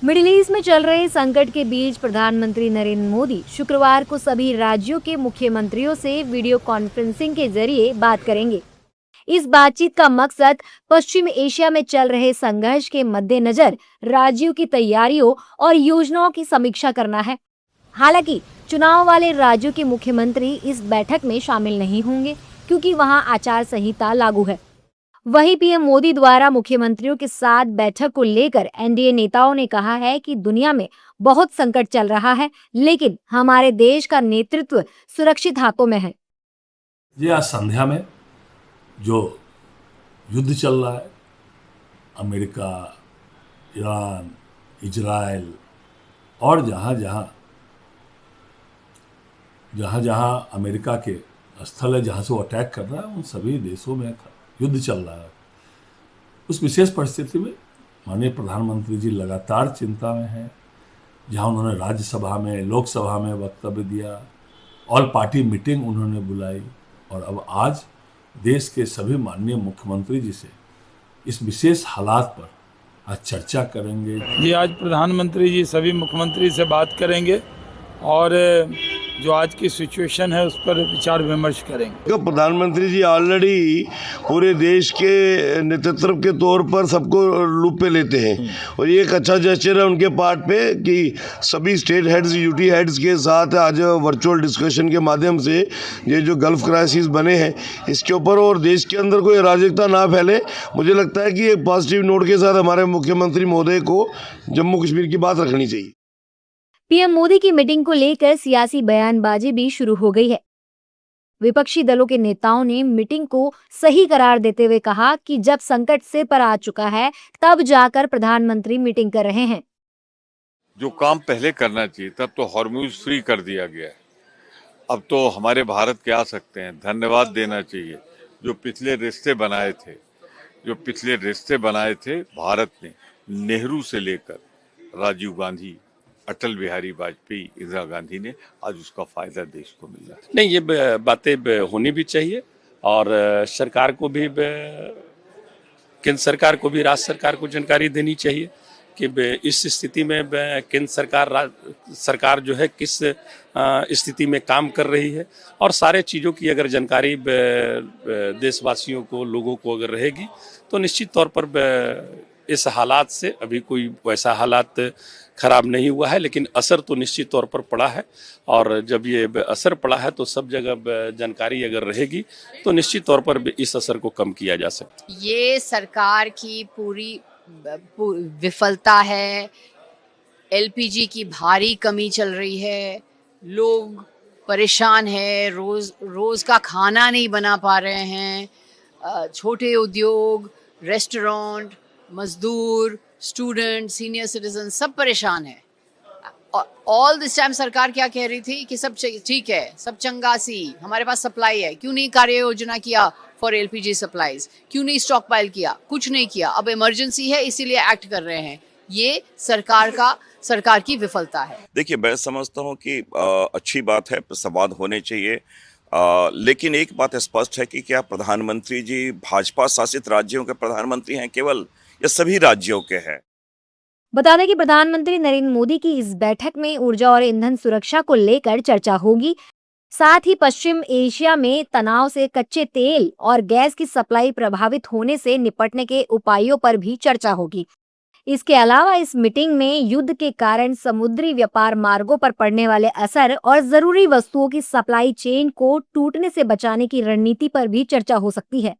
Middle east में चल रहे संकट के बीच प्रधानमंत्री नरेंद्र मोदी शुक्रवार को सभी राज्यों के मुख्यमंत्रियों से वीडियो कॉन्फ्रेंसिंग के जरिए बात करेंगे। इस बातचीत का मकसद पश्चिम एशिया में चल रहे संघर्ष के मद्देनजर राज्यों की तैयारियों और योजनाओं की समीक्षा करना है। हालांकि चुनाव वाले राज्यों के मुख्यमंत्री इस बैठक में शामिल नहीं होंगे क्योंकि वहां आचार संहिता लागू है। वहीं पीएम मोदी द्वारा मुख्यमंत्रियों के साथ बैठक को लेकर एनडीए नेताओं ने कहा है कि दुनिया में बहुत संकट चल रहा है, लेकिन हमारे देश का नेतृत्व सुरक्षित हाथों में है। ये आज संध्या में जो युद्ध चल रहा है, अमेरिका, ईरान, इजराइल और जहाँ जहाँ अमेरिका के स्थल है, जहाँ से वो अटैक कर रहा है, उन सभी देशों में युद्ध चल रहा है। उस विशेष परिस्थिति में माननीय प्रधानमंत्री जी लगातार चिंता में हैं। जहाँ उन्होंने राज्यसभा में, लोकसभा में वक्तव्य दिया, ऑल पार्टी मीटिंग उन्होंने बुलाई और अब आज देश के सभी माननीय मुख्यमंत्री जी से इस विशेष हालात पर आज चर्चा करेंगे। जी, आज प्रधानमंत्री जी सभी मुख्यमंत्री से बात करेंगे और जो आज की सिचुएशन है उस पर विचार विमर्श करेंगे। प्रधानमंत्री जी ऑलरेडी पूरे देश के नेतृत्व के तौर पर सबको लूप पे लेते हैं और ये एक अच्छा जेस्चर है उनके पार्ट पे कि सभी स्टेट हेड्स, यूटी हेड्स के साथ आज वर्चुअल डिस्कशन के माध्यम से ये जो गल्फ क्राइसिस बने हैं इसके ऊपर और देश के अंदर कोई अराजकता ना फैले। मुझे लगता है कि एक पॉजिटिव नोट के साथ हमारे मुख्यमंत्री महोदय को जम्मू कश्मीर की बात रखनी चाहिए। पीएम मोदी की मीटिंग को लेकर सियासी बयानबाजी भी शुरू हो गई है। विपक्षी दलों के नेताओं ने मीटिंग को सही करार देते हुए कहा कि जब संकट सिर पर आ चुका है तब जाकर प्रधानमंत्री मीटिंग कर रहे हैं। जो काम पहले करना चाहिए तब तो हॉर्मुज फ्री कर दिया गया है। अब तो हमारे भारत के आ सकते हैं, धन्यवाद देना चाहिए। जो पिछले रिश्ते बनाए थे भारत ने, नेहरू से लेकर राजीव गांधी, अटल बिहारी वाजपेयी, इंदिरा गांधी ने, आज उसका फायदा देश को मिल रहा है। नहीं, ये बातें होनी भी चाहिए और सरकार को भी, केंद्र सरकार को भी राज्य सरकार को जानकारी देनी चाहिए कि इस स्थिति में केंद्र सरकार जो है किस स्थिति में काम कर रही है और सारे चीज़ों की अगर जानकारी देशवासियों को, लोगों को अगर रहेगी तो निश्चित तौर पर इस हालात से, अभी कोई वैसा हालात खराब नहीं हुआ है लेकिन असर तो निश्चित तौर पर पड़ा है और जब ये असर पड़ा है तो सब जगह जानकारी अगर रहेगी तो निश्चित तौर पर इस असर को कम किया जा सकता है। ये सरकार की पूरी विफलता है। एलपीजी की भारी कमी चल रही है, लोग परेशान है, रोज का खाना नहीं बना पा रहे हैं। छोटे उद्योग, रेस्टोरेंट, मजदूर, स्टूडेंट, सीनियर सिटीजन सब परेशान है। ऑल दिस टाइम सरकार क्या कह रही थी कि सब ठीक है, सब चंगासी, हमारे पास सप्लाई है। क्यों नहीं कार्य योजना किया फॉर एलपीजी सप्लाईज? क्यों नहीं स्टॉक पाइल किया? कुछ नहीं किया। अब इमरजेंसी है इसीलिए एक्ट कर रहे हैं। ये सरकार की विफलता है। देखिए, मैं समझता हूँ कि अच्छी बात है, संवाद होने चाहिए, लेकिन एक बात स्पष्ट है कि क्या प्रधानमंत्री जी भाजपा शासित राज्यों के प्रधानमंत्री हैं केवल, या सभी राज्यों के हैं? बता दें कि प्रधानमंत्री नरेंद्र मोदी की इस बैठक में ऊर्जा और ईंधन सुरक्षा को लेकर चर्चा होगी। साथ ही पश्चिम एशिया में तनाव से कच्चे तेल और गैस की सप्लाई प्रभावित होने से निपटने के उपायों पर भी चर्चा होगी। इसके अलावा इस मीटिंग में युद्ध के कारण समुद्री व्यापार मार्गों पर पड़ने वाले असर और जरूरी वस्तुओं की सप्लाई चेन को टूटने से बचाने की रणनीति पर भी चर्चा हो सकती है।